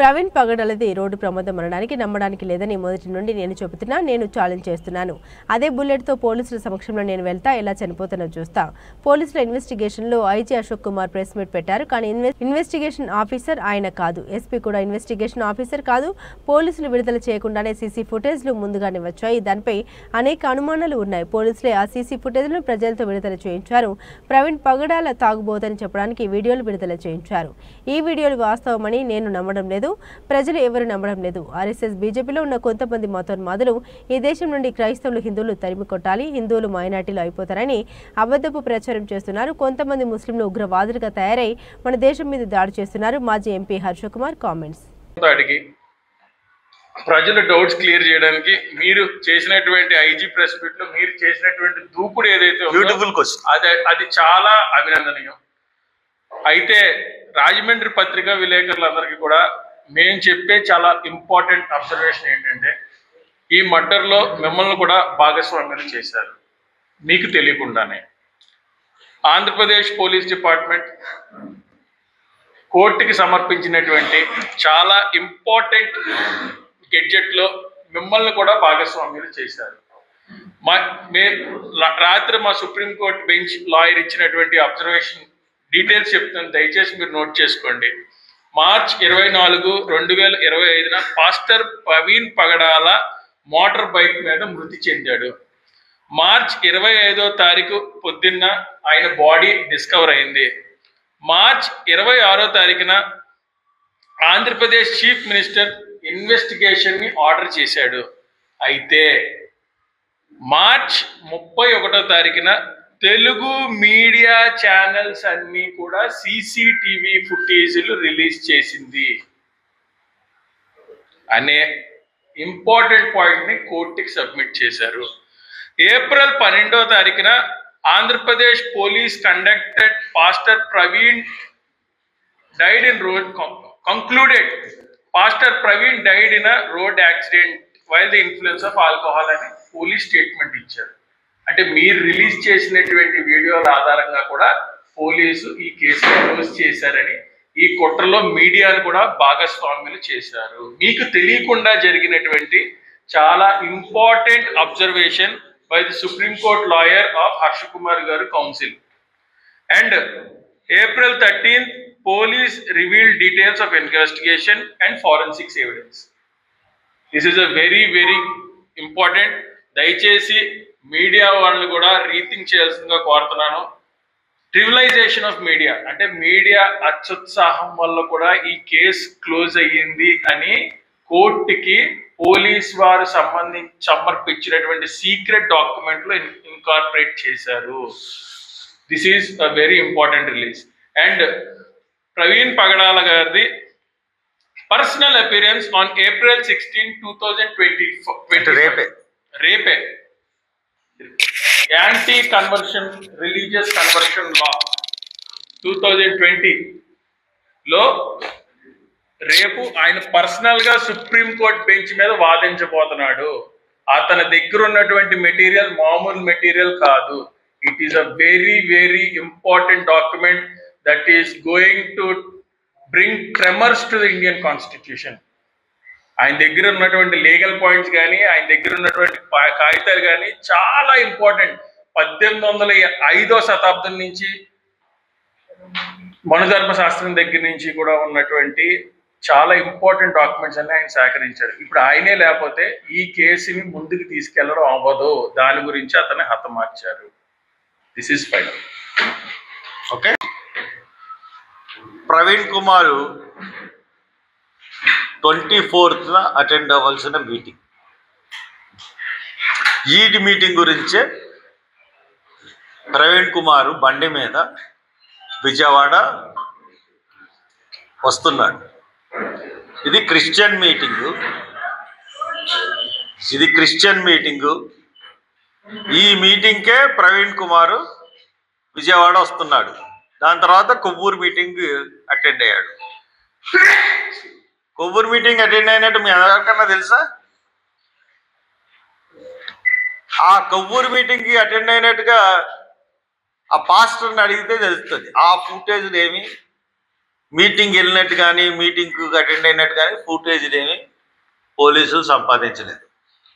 Praveen పగడాలది road ప్రమాదం అనడానికి నమ్మడానికి లేదని మొదటి నుండి నేను చెబుతున్నా, నేను ఛాలెంజ్ చేస్తున్నాను. అదే బుల్లెట్తో పోలీసుల సమక్షంలో నేను వెళ్తా, ఎలా చనిపోతానో చూస్తా. పోలీసుల ఇన్వెస్టిగేషన్లో IG Ashok Kumar press meet పెట్టారు. కానీ ఇన్వెస్టిగేషన్ ఆఫీసర్ ఆయన కాదు, ఎస్పీ కూడా ఇన్వెస్టిగేషన్ ఆఫీసర్ కాదు. పోలీసులు విడుదల చేయకుండానే సీసీ ఫుటేజ్లు ముందుగానే వచ్చాయి. దానిపై అనేక అనుమానాలు ఉన్నాయి. పోలీసులే ఆ సీసీ ఫుటేజ్లను ప్రజలతో విడుదల చేయించారు. ప్రవీణ్ పగడాల తాగుబోతని చెప్పడానికి వీడియోలు విడుదల చేయించారు. ఈ వీడియోలు వాస్తవమని నేను నమ్మడం లేదు, ప్రజలు ఎవరు నమ్మడం లేదు. ఆర్ఎస్ఎస్ బీజేపీలో ఉన్న కొంతమంది మతోన్మాదులు ఈ దేశం నుండి క్రైస్తవులు హిందువులు తరిమి కొట్టాలి, హిందువులు మైనార్టీలు అయిపోతారని అబద్ధపు ప్రచారం చేస్తున్నారు. కొంతమంది ముస్లింలు ఉగ్రవాదులుగా తయారై మన దేశం మీద దాడి చేస్తున్నారు. మాజీ ఎంపీ హర్ష కుమార్ కామెంట్స్. ప్రజల డౌట్స్ క్లియర్ చేయడానికి మీరు చేసినటువంటి ఐజీ ప్రెస్ మీట్ లో మీరు చేసినటువంటి దూకుడు ఏదైతే బ్యూటిఫుల్ క్వశ్చన్ అది చాలా అభినందనీయం. అయితే రాజమండ్రి పత్రికా విలేకరులందరికీ కూడా మేము చెప్పే చాలా ఇంపార్టెంట్ అబ్జర్వేషన్ ఏంటంటే, ఈ మర్డర్లో మిమ్మల్ని కూడా భాగస్వామ్యం చేశారు మీకు తెలియకుండానే. ఆంధ్రప్రదేశ్ పోలీస్ డిపార్ట్మెంట్ కోర్టుకి సమర్పించినటువంటి చాలా ఇంపార్టెంట్ గెడ్జెట్లో మిమ్మల్ని కూడా భాగస్వామ్యం చేశారు. రాత్రి మా సుప్రీంకోర్టు బెంచ్ లాయర్ ఇచ్చినటువంటి అబ్జర్వేషన్ డీటెయిల్స్ చెప్తాను, దయచేసి మీరు నోట్ చేసుకోండి. మార్చ్ 24, 2025 పాస్టర్ ప్రవీణ్ పగడాల మోటార్ బైక్ మీద మృతి చెందాడు. మార్చ్ 25వ తారీఖు పొద్దున్న ఆయన బాడీ డిస్కవర్ అయింది. మార్చ్ 26వ తారీఖున ఆంధ్రప్రదేశ్ చీఫ్ మినిస్టర్ ఇన్వెస్టిగేషన్ని ఆర్డర్ చేశాడు. అయితే మార్చ్ 31వ తారీఖున తెలుగు మీడియా ఛానల్స్ అన్నీ కూడా సీసీటీవీ ఫుటేజీలు రిలీజ్ చేసింది అనే ఇంపార్టెంట్ పాయింట్ని కోర్టుకి సబ్మిట్ చేశారు. ఏప్రిల్ 12వ తారీఖున Andhra Pradesh police conducted pastor Praveen died in road concluded pastor Praveen died in a road accident while the influence of alcohol అని పోలీస్ స్టేట్మెంట్ ఇచ్చారు. అంటే మీరు రిలీజ్ చేసినటువంటి వీడియోల ఆధారంగా కూడా పోలీసు ఈ కేసును క్లోజ్ చేశారని, ఈ కుట్రలో మీడియాను కూడా భాగస్వామ్యులు చేశారు. మీకు తెలియకుండా జరిగినటువంటి చాలా ఇంపార్టెంట్ అబ్జర్వేషన్ బై ది సుప్రీంకోర్టు లాయర్ ఆఫ్ హర్ష కుమార్ గారు counsel. And April 13th police revealed details of investigation and forensics evidence. This is a very important. దయచేసి మీడియా వాళ్ళని కూడా రీథింక్ చేయాల్సిందిగా కోరుతున్నాను. ట్రివిలైజేషన్ ఆఫ్ మీడియా అంటే మీడియా అత్యుత్సాహం వల్ల కూడా ఈ కేసు క్లోజ్ అయ్యింది అని కోర్టుకి పోలీస్ వారు సమర్పించినటువంటి సీక్రెట్ డాక్యుమెంట్లో ఇన్కార్పొరేట్ చేశారు. This is a very important release. And Praveen Pagadala గారిది పర్సనల్ అపియరెన్స్ ఆన్ April 16, 2020 రేపే anti conversion religious conversion law 2020లో రేపు ఆయన పర్సనల్ గా సుప్రీంకోర్టు బెంచ్ మీద వాదించబోతున్నాడు. అతని దగ్గర ఉన్నటువంటి మెటీరియల్ మామూలు మెటీరియల్ కాదు. It is a very important document that is going to bring tremors to the Indian constitution. ఆయన దగ్గర ఉన్నటువంటి లీగల్ పాయింట్స్ కానీ, ఆయన దగ్గర ఉన్నటువంటి కాగితాలు కానీ చాలా ఇంపార్టెంట్. 1805వ శతాబ్దం నుంచి మనుధర్మ శాస్త్రం దగ్గర నుంచి కూడా ఉన్నటువంటి చాలా ఇంపార్టెంట్ డాక్యుమెంట్స్ అన్ని ఆయన సేకరించాడు. ఇప్పుడు ఆయనే లేకపోతే ఈ కేసుని ముందుకు తీసుకెళ్లడం అవ్వదు. దాని గురించి అతన్ని హతమార్చారు. This is final. Okay, Praveen Kumar 24th attend అవ్వాల్సిన మీటింగ్, ఈడ్ మీటింగ్ గురించే ప్రవీణ్ కుమార్ బండి మీద విజయవాడ వస్తున్నాడు. ఇది క్రిస్టియన్ మీటింగు. ఈ మీటింగ్కే ప్రవీణ్ కుమార్ విజయవాడ వస్తున్నాడు. దాని తర్వాత కొవ్వూరు మీటింగ్ అటెండ్ అయ్యాడు. కొవ్వూరు మీటింగ్ అటెండ్ అయినట్టు మీ ఎవరికన్నా తెలుసా? ఆ కొవ్వూరు మీటింగ్కి అటెండ్ అయినట్టుగా ఆ పాస్టర్ని అడిగితే తెలుస్తుంది. ఆ ఫుటేజ్లు ఏమి మీటింగ్ వెళ్ళినట్టు కానీ మీటింగ్కు అటెండ్ అయినట్టు కానీ ఫుటేజ్ ఏమి పోలీసులు సంపాదించలేదు.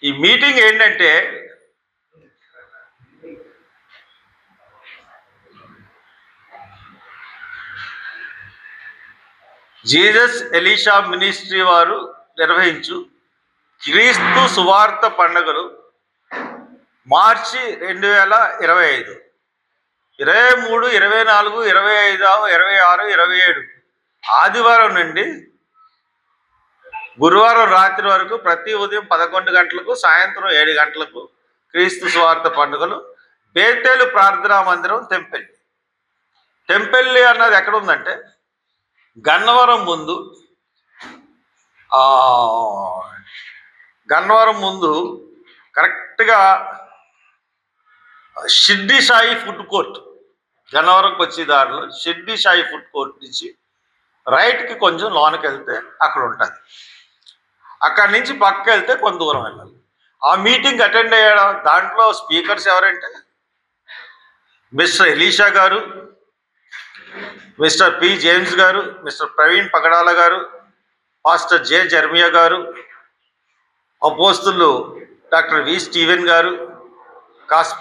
ఈ మీటింగ్ ఏంటంటే జీసస్ ఎలీషా మినిస్ట్రీ వారు నిర్వహించు క్రీస్తు సువార్త పండుగలు మార్చి 2025, 23, 24, 25, 26, 27 ఆదివారం నుండి గురువారం రాత్రి వరకు ప్రతి ఉదయం 11 గంటలకు సాయంత్రం 7 గంటలకు క్రీస్తు సువార్త పండుగలు బేతేలు ప్రార్థనా మందిరం టెంపెల్లి అన్నది ఎక్కడ ఉందంటే గన్నవరం ముందు కరెక్ట్గా షిర్డీ సాయి ఫుడ్ కోర్ట్, గన్నవరంకి వచ్చే దారిలో షిర్డీ సాయి ఫుడ్ కోర్ట్ నుంచి రైట్కి కొంచెం లోనికి వెళ్తే అక్కడ ఉంటుంది. అక్కడి నుంచి పక్కకి వెళ్తే కొంత దూరం వెళ్ళాలి. ఆ మీటింగ్ అటెండ్ అయ్యడం దాంట్లో స్పీకర్స్ ఎవరంటే మిస్టర్ ఎలీషా గారు, మిస్టర్ పి జేమ్స్ గారు, మిస్టర్ ప్రవీణ్ పగడాల గారు, పాస్టర్ జె జర్మియా గారు, అపోస్తులు డాక్టర్ వి స్టీవెన్ గారు,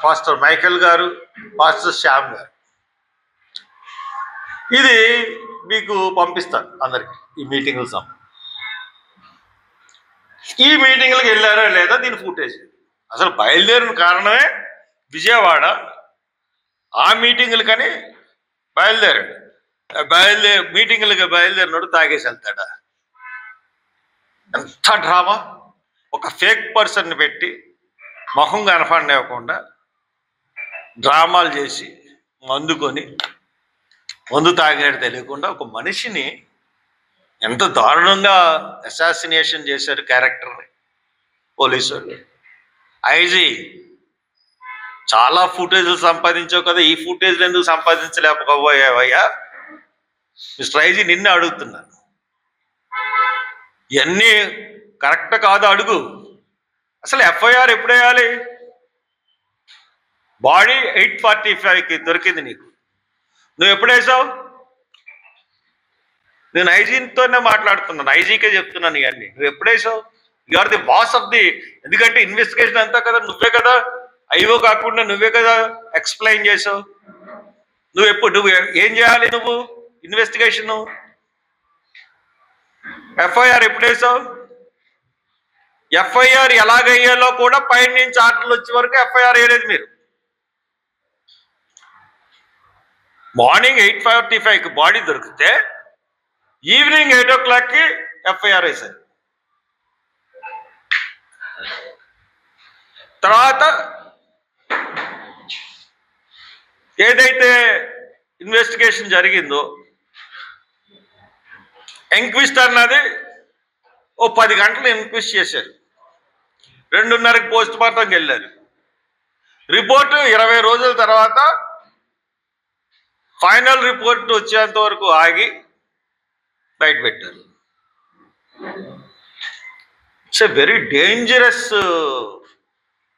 పాస్టర్ మైకేల్ గారు, పాస్టర్ శ్యామ్ గారు. ఇది మీకు పంపిస్తాను అందరికి ఈ మీటింగులు ఈ మీటింగ్లకు వెళ్ళారా లేదా దీని ఫుటేజ్. అసలు బయలుదేరిన కారణమే విజయవాడ. ఆ మీటింగులకని బయలుదేరాడు. మీటింగులకి బయలుదేరినాడు తాగేసి వెళ్తాడా? ఎంత డ్రామా! ఒక ఫేక్ పర్సన్ని పెట్టి మొహం కనపడనివ్వకుండా డ్రామాలు చేసి మందు తాగినట్టు తెలియకుండా ఒక మనిషిని ఎంత దారుణంగా అసాసినేషన్ చేశారు క్యారెక్టర్ని పోలీసు వాళ్ళు. ఐజీ చాలా ఫుటేజ్లు సంపాదించావు కదా, ఈ ఫుటేజ్లు ఎందుకు సంపాదించలేకపోయావయ్యా? మిస్టర్ ఐజీ నిన్నే అడుగుతున్నాను. ఇవన్నీ కరెక్ట్ కాదు అడుగు. అసలు ఎఫ్ఐఆర్ ఎప్పుడు వేయాలి? బాడీ 8:45కి దొరికింది నీకు. నువ్వు ఎప్పుడు వేసావు? నేను ఐజీతోనే మాట్లాడుతున్నాను, ఐజీకే చెప్తున్నాను ఇవన్నీ. నువ్వు ఎప్పుడు వేసావు? You are the boss of the, ఎందుకంటే ఇన్వెస్టిగేషన్ అంతా కదా నువ్వే కదా, ఐఓ కాకుండా నువ్వే కదా ఎక్స్ప్లెయిన్ చేసావు. నువ్వు ఏం చేయాలి? నువ్వు ఇన్వెస్టిగేషన్ ఎఫ్ఐఆర్ ఎప్పుడు వేసావు? ఎఫ్ఐఆర్ ఎలాగయ్యాలో కూడా పైన నుంచి ఆర్డర్లు వచ్చే వరకు ఎఫ్ఐఆర్ వేయలేదు మీరు. మార్నింగ్ 8:45కి బాడీ దొరికితే ఈవినింగ్ 8 o'clockకి ఎఫ్ఐఆర్ వేశారు. తర్వాత ఏదైతే ఇన్వెస్టిగేషన్ జరిగిందో ఎంక్విస్ట్ అన్నది 10 గంటలు ఎంక్విస్ట్ చేశారు. 2:30కి పోస్ట్ మార్టంకి వెళ్ళారు. రిపోర్టు 20 రోజుల తర్వాత ఫైనల్ రిపోర్ట్ వచ్చేంత వరకు ఆగి బయట పెట్టారు. It's a very dangerous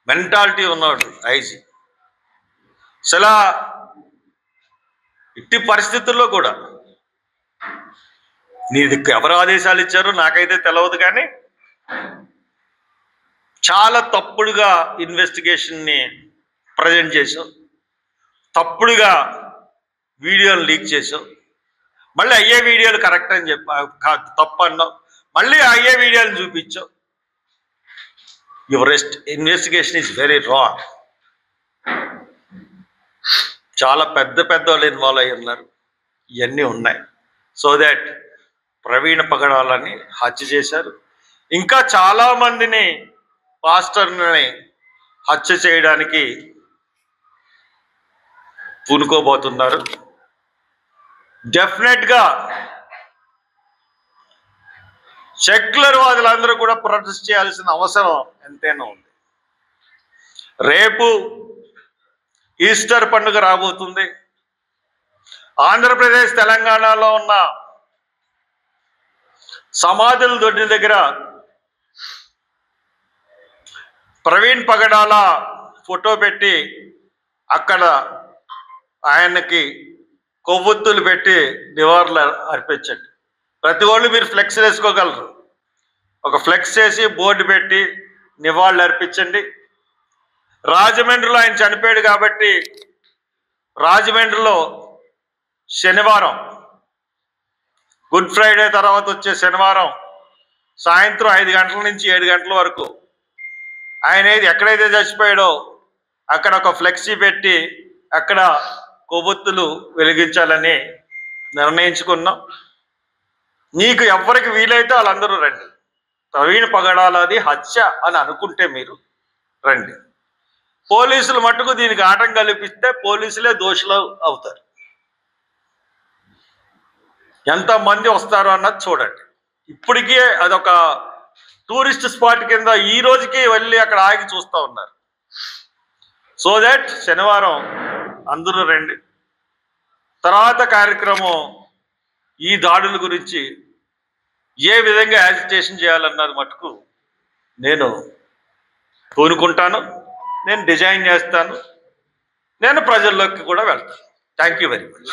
mentality ఉన్నాడు ఐజీ. అసలు ఇట్టి పరిస్థితుల్లో కూడా నీకు ఎవరు ఆదేశాలు ఇచ్చారో నాకైతే తెలియదు, కానీ చాలా తప్పుడుగా ఇన్వెస్టిగేషన్ని ప్రజెంట్ చేసావు, తప్పుడుగా వీడియోలు లీక్ చేసావు, మళ్ళీ అయ్యే వీడియోలు కరెక్ట్ అని కాదు తప్పు అన్నావు, మళ్ళీ అయ్యే వీడియోలు చూపించావు. Your investigation is very wrong. చాలా పెద్ద వాళ్ళు ఇన్వాల్వ్ అయ్యి ఉన్నారు. ఇవన్నీ ఉన్నాయి. సో దాట్ ప్రవీణ పగడాలని హత్య చేశారు. ఇంకా చాలా మందిని పాస్టర్ని హత్య చేయడానికి పూనుకోబోతున్నారు. డెఫినెట్గా సెక్యులర్ వాదులందరూ కూడా ప్రొటెస్ట్ చేయాల్సిన అవసరం ఎంతైనా ఉంది. రేపు ఈస్టర్ పండుగ రాబోతుంది. ఆంధ్రప్రదేశ్ తెలంగాణలో ఉన్న సమాధుల దొడ్డి దగ్గర ప్రవీణ్ పగడాల ఫోటో పెట్టి అక్కడ ఆయనకి కొవ్వొత్తులు పెట్టి నివాళులు అర్పించండి. ప్రతి వాళ్ళు మీరు ఫ్లెక్స్ వేసుకోగలరు. ఒక ఫ్లెక్స్ వేసి బోర్డు పెట్టి నివాళులు అర్పించండి. రాజమండ్రిలో ఆయన చనిపోయాడు కాబట్టి రాజమండ్రిలో శనివారం, గుడ్ ఫ్రైడే తర్వాత వచ్చే శనివారం సాయంత్రం 5 గంటల నుంచి 7 గంటల వరకు ఆయన ఎక్కడైతే చచ్చిపోయాడో అక్కడ ఒక ఫ్లెక్సీ పెట్టి అక్కడ కొవ్వొత్తులు వెలిగించాలని నిర్ణయించుకున్నాం. మీకు ఎవరికి వీలైతే వాళ్ళందరూ రండి. ప్రవీణ్ పగడాలది హత్య అని అనుకుంటే మీరు రండి. పోలీసులు మట్టుకు దీనికి ఆటం కల్పిస్తే పోలీసులే దోషులు అవుతారు. ఎంతమంది వస్తారు అన్నది చూడండి. ఇప్పటికే అదొక టూరిస్ట్ స్పాట్ కింద ఈ రోజుకి వెళ్ళి అక్కడ ఆగి చూస్తూ ఉన్నారు. సో దట్ శనివారం అందరూ రండి. తర్వాత కార్యక్రమం ఈ దాడుల గురించి ఏ విధంగా యాజిటేషన్ చేయాలన్నది మటుకు నేను కోరుకుంటాను, నేను డిజైన్ చేస్తాను, నేను ప్రజల్లోకి కూడా వెళ్తాను. Thank you very much.